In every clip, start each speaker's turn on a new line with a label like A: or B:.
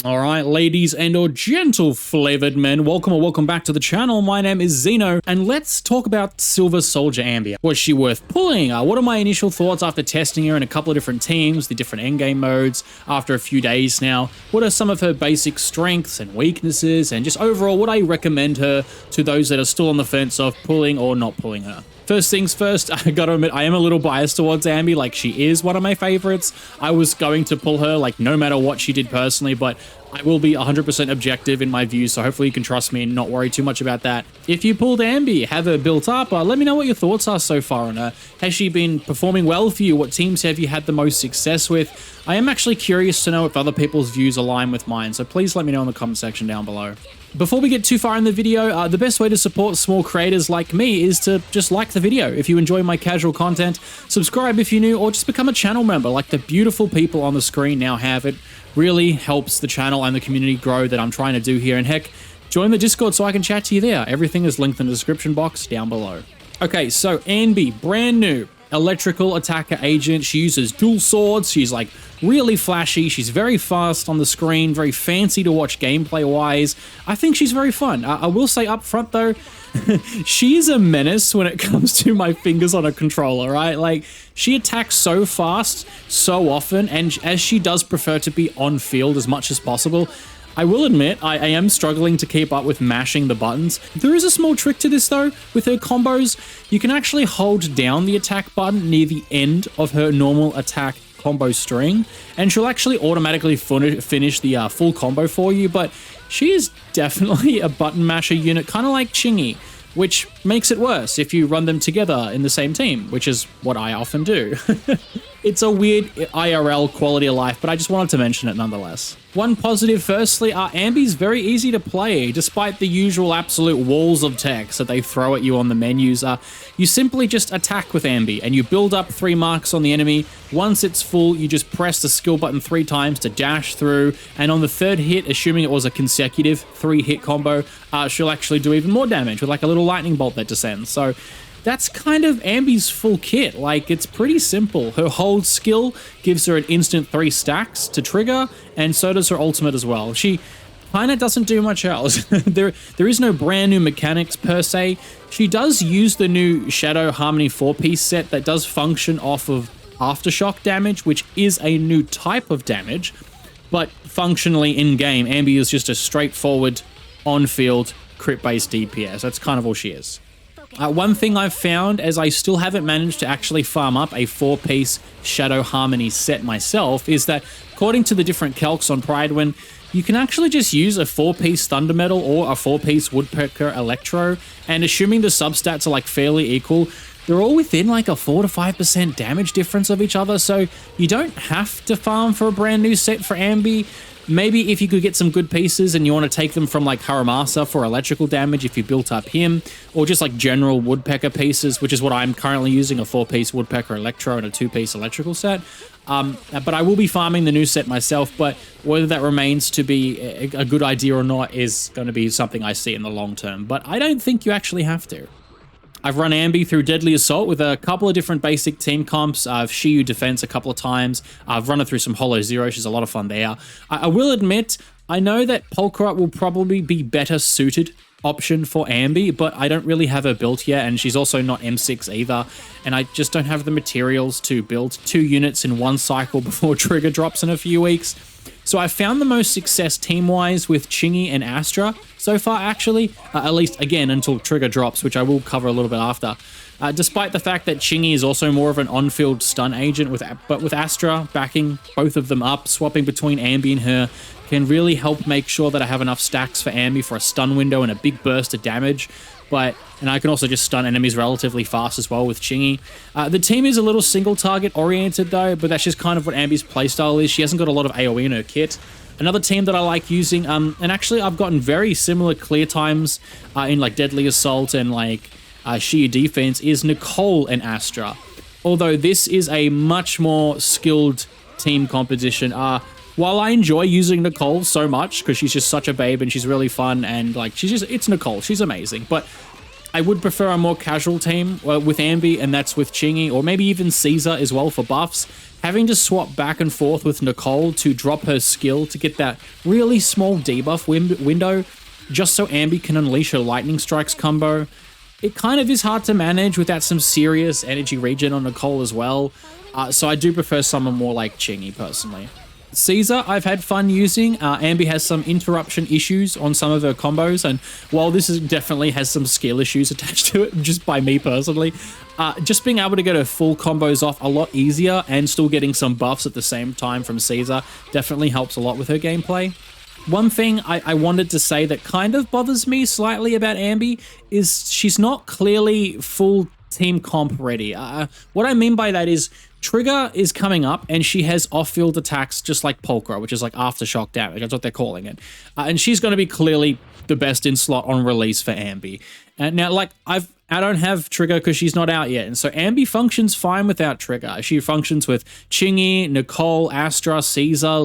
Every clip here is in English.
A: All right, ladies and or gentle flavored men, welcome or welcome back to the channel. My name is Zeno, and let's talk about Silver Soldier Anby. Was she worth pulling? What are my initial thoughts after testing her in a couple of different teams, the different endgame modes, after a few days now? What are some of her basic strengths and weaknesses, and just overall, would I recommend her to those that are still on the fence of pulling or not pulling her? First things first, I gotta admit, I am a little biased towards Anby. Like, she is one of my favorites. I was going to pull her, like, no matter what she did personally, but I will be 100% objective in my views, so hopefully you can trust me and not worry too much about that. If you pulled Anby, have her built up, let me know what your thoughts are so far on her. Has she been performing well for you? What teams have you had the most success with? I am actually curious to know if other people's views align with mine, so please let me know in the comment section down below. Before we get too far in the video, the best way to support small creators like me is to just like the video if you enjoy my casual content, subscribe if you're new, or just become a channel member like the beautiful people on the screen now have. It really helps the channel and the community grow that I'm trying to do here, and heck, join the Discord so I can chat to you there. Everything is linked in the description box down below. Okay, so Anby, brand new electrical attacker agent. She uses dual swords. She's like really flashy. She's very fast on the screen, very fancy to watch gameplay wise. I think she's very fun. I will say up front though, she's a menace when it comes to my fingers on a controller, right? Like, she attacks so fast, so often, and as she does prefer to be on field as much as possible, I will admit, I am struggling to keep up with mashing the buttons. There is a small trick to this though. With her combos, you can actually hold down the attack button near the end of her normal attack combo string, and she'll actually automatically finish the full combo for you, but she is definitely a button masher unit, kind of like Chingy, which makes it worse if you run them together in the same team, which is what I often do. It's a weird IRL quality of life, but I just wanted to mention it nonetheless. One positive, firstly, Anby's very easy to play, despite the usual absolute walls of text that they throw at you on the menus. You simply just attack with Anby, and you build up 3 marks on the enemy. Once it's full, you just press the skill button 3 times to dash through, and on the 3rd hit, assuming it was a consecutive 3-hit combo, she'll actually do even more damage with like a little lightning bolt that descends. So that's kind of Anby's full kit. Like, it's pretty simple. Her hold skill gives her an instant 3 stacks to trigger, and so does her ultimate as well. She kind of doesn't do much else. There is no brand new mechanics per se. She does use the new Shadow Harmony 4-piece set that does function off of aftershock damage, which is a new type of damage, but functionally in-game, Anby is just a straightforward, on-field, crit-based DPS. That's kind of all she is. One thing I've found, as I still haven't managed to actually farm up a 4-piece Shadow Harmony set myself, is that according to the different calcs on Pridewin, you can actually just use a 4-piece Thunder Metal or a 4-piece Woodpecker Electro, and assuming the substats are like fairly equal, they're all within like a 4 to 5% damage difference of each other, so you don't have to farm for a brand new set for Anby. Maybe if you could get some good pieces and you want to take them from like Haramasa for electrical damage if you built up him, or just like general Woodpecker pieces, which is what I'm currently using, a 4-piece Woodpecker Electro and a 2-piece electrical set. But I will be farming the new set myself, but whether that remains to be a good idea or not is going to be something I see in the long term. But I don't think you actually have to. I've run Anby through Deadly Assault with a couple of different basic team comps. I've Shiyu Defense a couple of times. I've run her through some Hollow Zero. She's a lot of fun there. I will admit, I know that Polkarot will probably be better suited option for Anby, but I don't really have her built yet, and she's also not M6 either, and I just don't have the materials to build 2 units in 1 cycle before Trigger drops in a few weeks. So I found the most success team-wise with Chingy and Astra so far, actually, at least, again, until Trigger drops, which I will cover a little bit after. Despite the fact that Chingy is also more of an on-field stun agent, but with Astra backing both of them up, swapping between Anby and her can really help make sure that I have enough stacks for Anby for a stun window and a big burst of damage. And I can also just stun enemies relatively fast as well with Chingy. The team is a little single target oriented though, but that's just kind of what Anby's playstyle is. She hasn't got a lot of AoE in her kit. Another team that I like using, and actually I've gotten very similar clear times in like Deadly Assault and like Shiyu Defense, is Nicole and Astra. Although this is a much more skilled team composition. While I enjoy using Nicole so much because she's just such a babe and she's really fun and like it's Nicole, she's amazing. But I would prefer a more casual team with Anby, and that's with Chingy, or maybe even Caesar as well for buffs. Having to swap back and forth with Nicole to drop her skill to get that really small debuff window, just so Anby can unleash her lightning strikes combo, it kind of is hard to manage without some serious energy regen on Nicole as well. So I do prefer someone more like Chingy personally. Caesar, I've had fun using. Anby has some interruption issues on some of her combos, and while this definitely has some skill issues attached to it, just by me personally, just being able to get her full combos off a lot easier and still getting some buffs at the same time from Caesar definitely helps a lot with her gameplay. One thing I wanted to say that kind of bothers me slightly about Anby is she's not clearly full team comp ready. What I mean by that is Trigger is coming up and she has off-field attacks just like Polka, which is like aftershock damage. That's what they're calling it. And she's going to be clearly the best in slot on release for Anby. And now, like, I don't have Trigger because she's not out yet. And so Anby functions fine without Trigger. She functions with Chingy, Nicole, Astra, Caesar,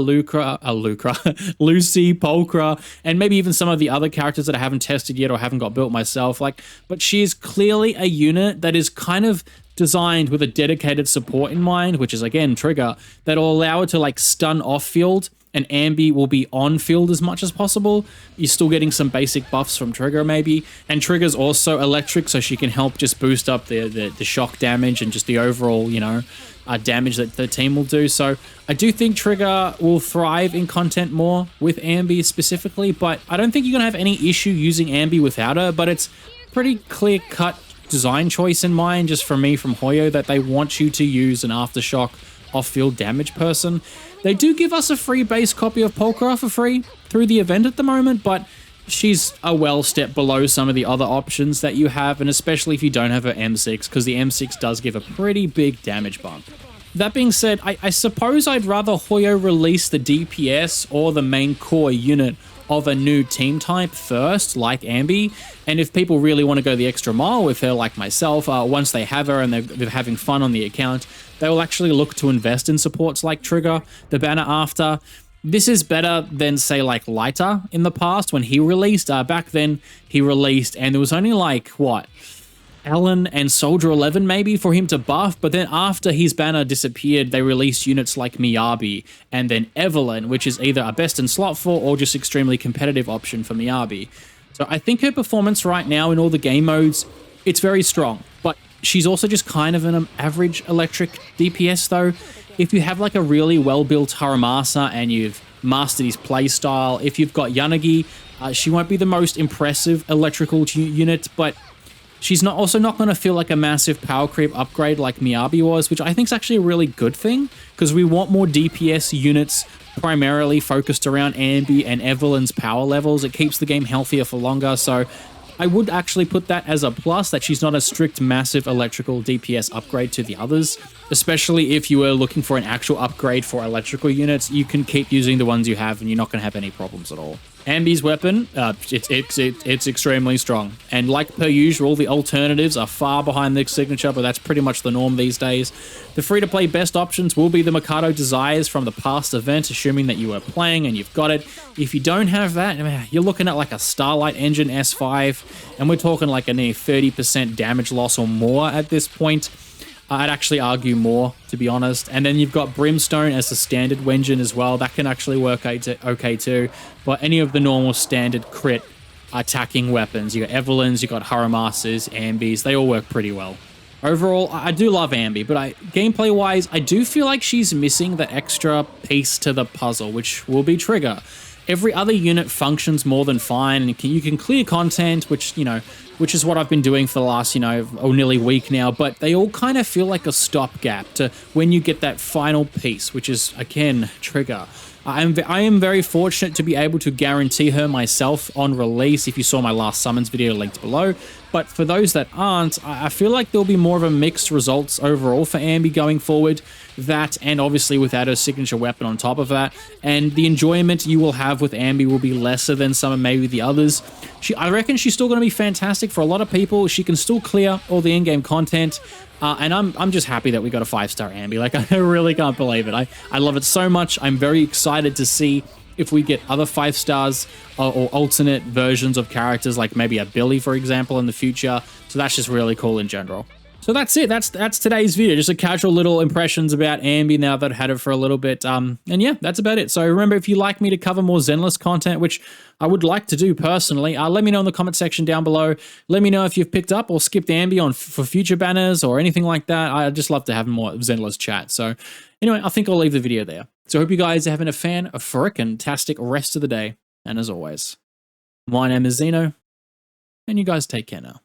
A: Lucy, Polka, and maybe even some of the other characters that I haven't tested yet or haven't got built myself. Like, but she is clearly a unit that is kind of designed with a dedicated support in mind, which is again Trigger, that'll allow her to like stun off field, and Anby will be on field as much as possible. You're still getting some basic buffs from Trigger maybe, and Trigger's also electric, so she can help just boost up the shock damage and just the overall, you know, damage that the team will do. So I do think Trigger will thrive in content more with Anby specifically, but I don't think you're gonna have any issue using Anby without her. But it's pretty clear-cut design choice in mind, just from me, from Hoyo, that they want you to use an aftershock off-field damage person. They do give us a free base copy of Polka for free through the event at the moment, but she's a well step below some of the other options that you have, and especially if you don't have her M6, because the M6 does give a pretty big damage bump. That being said, I suppose I'd rather Hoyo release the DPS or the main core unit of a new team type first, like Anby, and if people really want to go the extra mile with her, like myself, once they have her and they're having fun on the account, they will actually look to invest in supports like Trigger, the banner after. This is better than, say, like Lighter in the past when he released. Back then, he released, and there was only like, what, Alan and Soldier 11 maybe for him to buff, but then after his banner disappeared, they released units like Miyabi and then Evelyn, which is either a best in slot for or just extremely competitive option for Miyabi. So I think her performance right now in all the game modes, it's very strong, but she's also just kind of an average electric DPS though. If you have like a really well-built Haramasa and you've mastered his playstyle, if you've got Yanagi, she won't be the most impressive electrical unit, but she's also not going to feel like a massive power creep upgrade like Miyabi was, which I think is actually a really good thing, because we want more DPS units primarily focused around Anby and Evelyn's power levels. It keeps the game healthier for longer, so I would actually put that as a plus, that she's not a strict massive electrical DPS upgrade to the others. Especially if you were looking for an actual upgrade for electrical units, you can keep using the ones you have and you're not going to have any problems at all. Anby's weapon, it's extremely strong. And like per usual, the alternatives are far behind the signature, but that's pretty much the norm these days. The free-to-play best options will be the Mikado Desires from the past event, assuming that you were playing and you've got it. If you don't have that, you're looking at like a Starlight Engine S5, and we're talking like a near 30% damage loss or more at this point. I'd actually argue more, to be honest. And then you've got Brimstone as the standard engine as well. That can actually work okay too. But any of the normal standard crit attacking weapons, you got Evelyn's, you got Haramasas, Anby's, they all work pretty well. Overall, I do love Anby, but gameplay-wise, I do feel like she's missing the extra piece to the puzzle, which will be Trigger. Every other unit functions more than fine, and you can clear content, which is what I've been doing for the last, nearly week now, but they all kind of feel like a stopgap to when you get that final piece, which is, again, Trigger. I am very fortunate to be able to guarantee her myself on release, if you saw my last summons video linked below. But for those that aren't, I feel like there'll be more of a mixed results overall for Anby going forward. That, and obviously without her signature weapon on top of that. And the enjoyment you will have with Anby will be lesser than some of maybe the others. I reckon she's still going to be fantastic for a lot of people. She can still clear all the in-game content. And I'm just happy that we got a 5-star Anby. Like, I really can't believe it. I love it so much. I'm very excited to see if we get other 5 stars or alternate versions of characters, like maybe a Billy, for example, in the future. So that's just really cool in general. So that's it. That's today's video. Just a casual little impressions about Anby now that I've had it for a little bit. And yeah, that's about it. So remember, if you like me to cover more Zenless content, which I would like to do personally, let me know in the comment section down below. Let me know if you've picked up or skipped Anby on for future banners or anything like that. I'd just love to have more Zenless chat. So anyway, I think I'll leave the video there. So I hope you guys are having a frickin-tastic rest of the day. And as always, my name is Zeno, and you guys take care now.